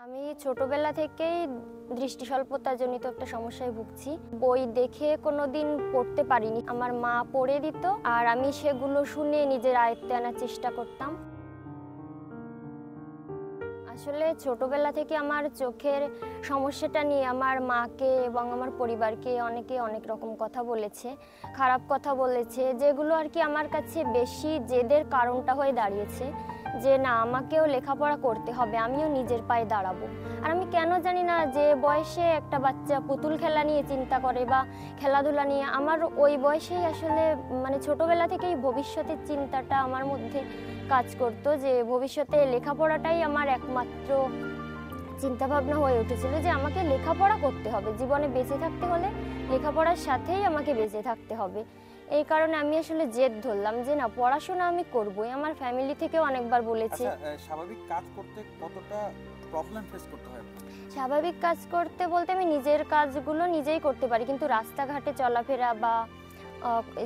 আমি ছোটবেলা থেকেই দৃষ্টি স্বল্পতাজনিত একটা সমস্যায় ভুগছি। বই দেখে কোনোদিন পড়তে পারিনি। আমার মা পড়ে দিত আর আমি সেগুলো শুনে নিজের আয়ত্তে আনার চেষ্টা করতাম। আসলে ছোটবেলা থেকে আমার চোখের সমস্যাটা নিয়ে আমার মাকে এবং আমার পরিবারকে অনেকে অনেক রকম কথা বলেছে, খারাপ কথা বলেছে, যেগুলো আর কি আমার কাছে বেশি জেদের কারণটা হয়ে দাঁড়িয়েছে যে না, আমাকেও লেখাপড়া করতে হবে, আমিও নিজের পায়ে দাঁড়াবো। আর আমি কেন জানি না যে বয়সে একটা বাচ্চা পুতুল খেলা নিয়ে চিন্তা করে বা খেলাধুলা নিয়ে, আমার ওই বয়সেই আসলে মানে ছোটবেলা থেকেই ভবিষ্যতের চিন্তাটা আমার মধ্যে কাজ করতো যে ভবিষ্যতে লেখাপড়াটাই আমার একমাত্র চিন্তাভাবনা হয়ে উঠেছিল যে আমাকে লেখাপড়া করতে হবে, জীবনে বেঁচে থাকতে হলে লেখাপড়ার সাথেই আমাকে বেঁচে থাকতে হবে। এই কারণে আমি আসলে জেদ ধরলাম যে না, পড়াশোনা আমি করবই। আমার ফ্যামিলি থেকেও অনেকবার বলেছে। স্বাভাবিক কাজ করতে কতটা প্রবলেম ফেস করতে হয়? স্বাভাবিক কাজ করতে বলতে আমি নিজের কাজগুলো নিজেই করতে পারি, কিন্তু রাস্তাঘাটে চলাফেরা বা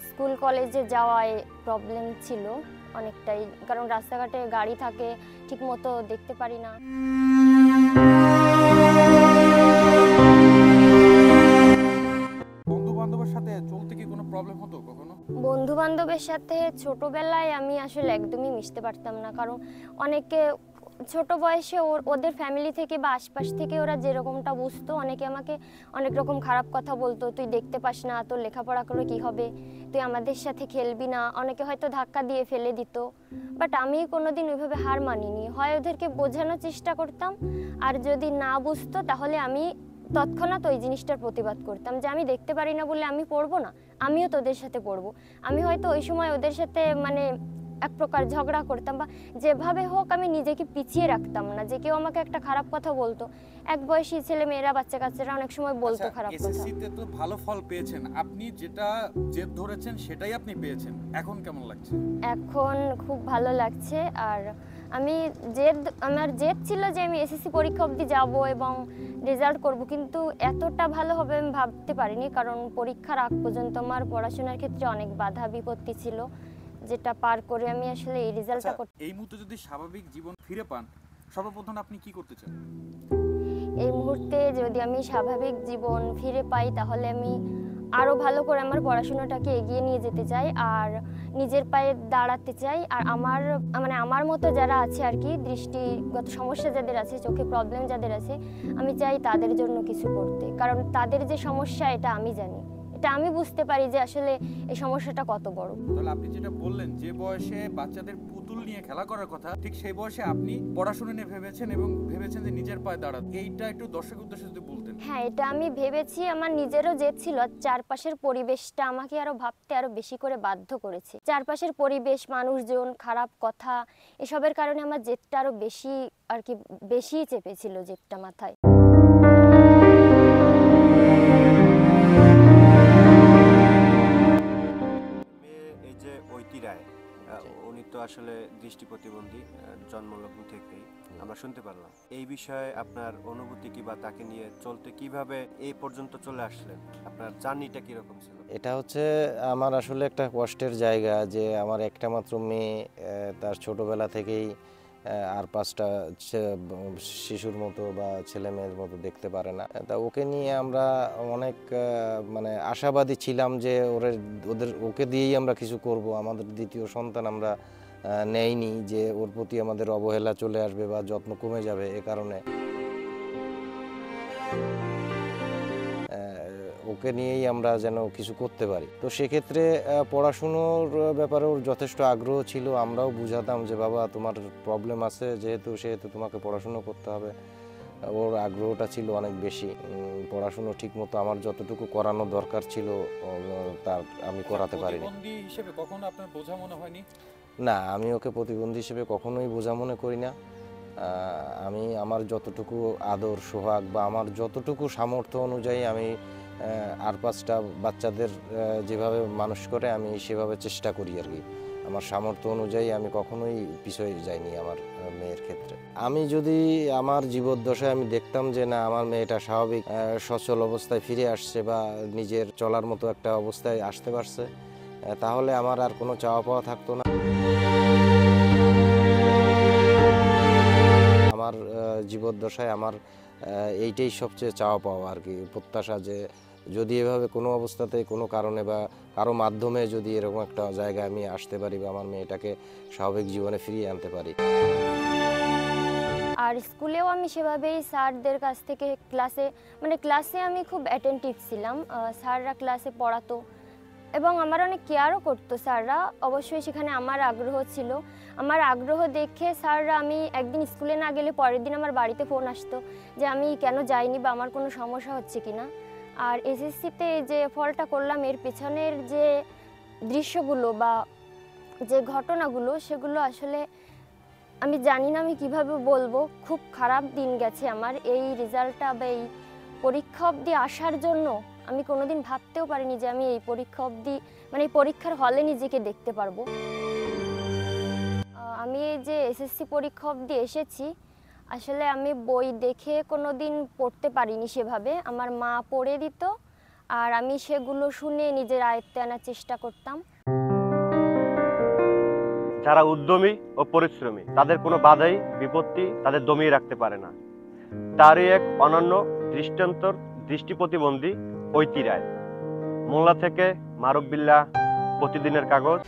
স্কুল কলেজে যাওয়ায় প্রবলেম ছিল অনেকটাই, কারণ রাস্তাঘাটে গাড়ি থাকে, ঠিক মতো দেখতে পারি না। বন্ধু বান্ধবের সাথে চলতে কি কোনো প্রবলেম হতো কখনো? বন্ধু বান্ধবের সাথে ছোটবেলায় আমি আসলে একদমই মিশতে পারতাম না, কারণ অনেকে ছোট বয়সে ওদের ফ্যামিলি থেকে বা আশপাশ থেকে ওরা যেরকমটা বুঝতো, অনেকে আমাকে অনেক রকম খারাপ কথা বলতো। তুই দেখতে পাস না, তোর লেখাপড়া করে কি হবে, তুই আমাদের সাথে খেলবি না, অনেকে হয়তো ধাক্কা দিয়ে ফেলে দিত। বাট আমি কোনোদিন ওইভাবে হার মানিনি। হয় ওদেরকে বোঝানোর চেষ্টা করতাম, আর যদি না বুঝতো তাহলে আমি তৎক্ষণাৎ ওই জিনিসটার প্রতিবাদ করতাম যে আমি দেখতে পারি না বলে আমি পড়বো না, আমিও তোদের সাথে পড়বো। আমি হয়তো ওই সময় ওদের সাথে মানে এক প্রকার ঝগড়া করতাম, বা যেভাবে হোক আমি নিজেকে পিছিয়ে রাখতাম না যে কেউ আমাকে একটা খারাপ কথা বলতো। এক বয়সী ছেলে মেয়েরা, বাচ্চা কাচ্চারা অনেক সময় বলতো খারাপ কথা। এসএসসি তে তো ভালো ফল পেয়েছেন, আপনি যেটা জেদ ধরেছেন সেটাই আপনি পেয়েছেন, এখন কেমন লাগছে? এখন খুব ভালো লাগছে। আর আমার জেদ ছিল যে আমি এসএসসি পরীক্ষা অবধি যাব এবং রেজাল্ট করব, কিন্তু এতটা ভালো হবে আমি ভাবতে পারিনি, কারণ পরীক্ষার আগ পর্যন্ত আমার পড়াশোনার ক্ষেত্রে অনেক বাধা বিপত্তি ছিল, যেটা পার করে আমি আসলে এই রেজাল্টটা করতে। এই মুহূর্তে যদি স্বাভাবিক জীবন ফিরে পান, সর্বপ্রথম আপনি কি করতে চান? এই মুহূর্তে যদি আমি স্বাভাবিক জীবন ফিরে পাই তাহলে আমি আরো ভালো করে আমার পড়াশোনাটাকে এগিয়ে নিয়ে যেতে চাই আর নিজের পায়ে দাঁড়াতে চাই। আর আমার মতো যারা আছে আর কি, দৃষ্টিগত সমস্যা যাদের আছে, চোখে প্রবলেম যাদের আছে, আমি চাই তাদের জন্য কিছু করতে, কারণ তাদের যে সমস্যা এটা আমি জানি, এটা আমি বুঝতে পারি যে আসলে এই সমস্যাটা কত বড়। তাহলে আপনি যেটা বললেন যে বয়সে বাচ্চাদের পুতুল নিয়ে খেলা করার কথা, ঠিক সেই বয়সে আপনি পড়াশোনা নিয়ে ভেবেছেন এবং ভেবেছেন যে নিজের পায়ে দাঁড়াতে। এইটা একটু দর্শকের উদ্দেশ্যে যদি বলতেন। হ্যাঁ, এটা আমি ভেবেছি। আমার নিজেরও জেদ ছিল, চারপাশের পরিবেশটা আমাকে আরো ভাবতে আরো বেশি করে বাধ্য করেছে। চারপাশের পরিবেশ, মানুষজন, খারাপ কথা, এসবের কারণে আমার জেদটা আরো বেশি আর কি বেশিই চেপেছিল জেদটা মাথায়। এই যে ঐতি রায়, উনি তো আসলে দৃষ্টি প্রতিবন্ধী জন্মলগ্ন থেকেই, আমরা শুনতে পারলাম। এই বিষয়ে আপনার অনুভূতি কি, বা তাকে নিয়ে চলতে কিভাবে এই পর্যন্ত চলে আসলেন, আপনার জার্নিটা কিরকম ছিল? এটা হচ্ছে আমার আসলে একটা কষ্টের জায়গা যে আমার একটা মাত্র মেয়ে, তার ছোটবেলা থেকেই আর পাঁচটা শিশুর মতো বা ছেলে মেয়ের মতো দেখতে পারে না। তা ওকে নিয়ে আমরা অনেক মানে আশাবাদী ছিলাম যে ওকে দিয়েই আমরা কিছু করব। আমাদের দ্বিতীয় সন্তান আমরা নেইনি, যে ওর প্রতি আমাদের অবহেলা চলে আসবে বা যত্ন কমে যাবে, এ কারণে ওকে নিয়েই আমরা যেন কিছু করতে পারি। তো সেক্ষেত্রে পড়াশুনোর ব্যাপারে ওর যথেষ্ট আগ্রহ ছিল। আমরাও বুঝাতাম যে বাবা, তোমার প্রবলেম আছে সেহেতু তোমাকে পড়াশুনো করতে হবে। ওর আগ্রহটা ছিল অনেক বেশি। পড়াশুনো ঠিকমতো আমার যতটুকু করানো দরকার ছিল তার আমি করাতে পারিনি। প্রতিবন্ধী হিসেবে কখনো আপনার বোঝা মনে হয়নি? না, আমি ওকে প্রতিবন্ধী হিসেবে কখনোই বোঝা মনে করি না। আমি আমার যতটুকু আদর সোহাগ বা আমার যতটুকু সামর্থ্য অনুযায়ী আমি আর পাঁচটা বাচ্চাদের যেভাবে মানুষ করে আমি সেভাবে চেষ্টা করি আর কি। আমার সামর্থ্য অনুযায়ী আমি কখনোই পিছিয়ে যাইনি আমার মেয়ের ক্ষেত্রে। আমি যদি আমার জীবদ্দশায় আমি দেখতাম যে না, আমার মেয়েটা স্বাভাবিক সচল অবস্থায় ফিরে আসছে বা নিজের চলার মতো একটা অবস্থায় আসতে পারছে, তাহলে আমার আর কোনো চাওয়া পাওয়া থাকতো না। আমার জীবদ্দশায় আমার এইটাই সবচেয়ে চাওয়া পাওয়া আর কি, প্রত্যাশা যে যদি এভাবে কোনো অবস্থাতে কোনো কারণে বা কারো মাধ্যমে যদি এরকম একটা জায়গায় আমি আসতে পারি বা আমার মেয়েটাকে স্বাভাবিক জীবনে ফিরিয়ে আনতে পারি। আর স্কুলেও আমি সেভাবেই স্যারদের কাছ থেকে ক্লাসে আমি খুব অ্যাটেন্টিভ ছিলাম। স্যাররা ক্লাসে পড়াতো এবং আমার অনেক কেয়ারও করতো স্যাররা। অবশ্যই সেখানে আমার আগ্রহ ছিল। আমার আগ্রহ দেখে স্যাররা, আমি একদিন স্কুলে না গেলে পরের দিন আমার বাড়িতে ফোন আসতো যে আমি কেন যাইনি বা আমার কোনো সমস্যা হচ্ছে কিনা। আর এসএসসিতে যে ফলটা করলাম এর পেছনের যে দৃশ্যগুলো বা যে ঘটনাগুলো, সেগুলো আসলে আমি জানি না আমি কিভাবে বলবো। খুব খারাপ দিন গেছে আমার। এই রেজাল্টটা বা এই পরীক্ষা অবধি আসার জন্য আমি কোনোদিন ভাবতেও পারিনি যে আমি এই পরীক্ষা অবধি, এই পরীক্ষার হলে নিজেকে দেখতে পারবো। আমি এই যে এসএসসি পরীক্ষা অবধি এসেছি, আসলে আমি বই দেখে কোনোদিন পড়তে পারিনি সেভাবে। আমার মা পড়ে দিত আর আমি সেগুলো শুনে নিজের আয়ত্তে আনার চেষ্টা করতাম। যারা উদ্যমী ও পরিশ্রমী তাদের কোনো বাধাই বিপত্তি তাদের দমিয়ে রাখতে পারে না। তারই এক অনন্য দৃষ্টান্তর দৃষ্টি প্রতিবন্ধী ঐতি রায়। মোল্লা থেকে মারুফ বিল্লাহ, প্রতিদিনের কাগজ।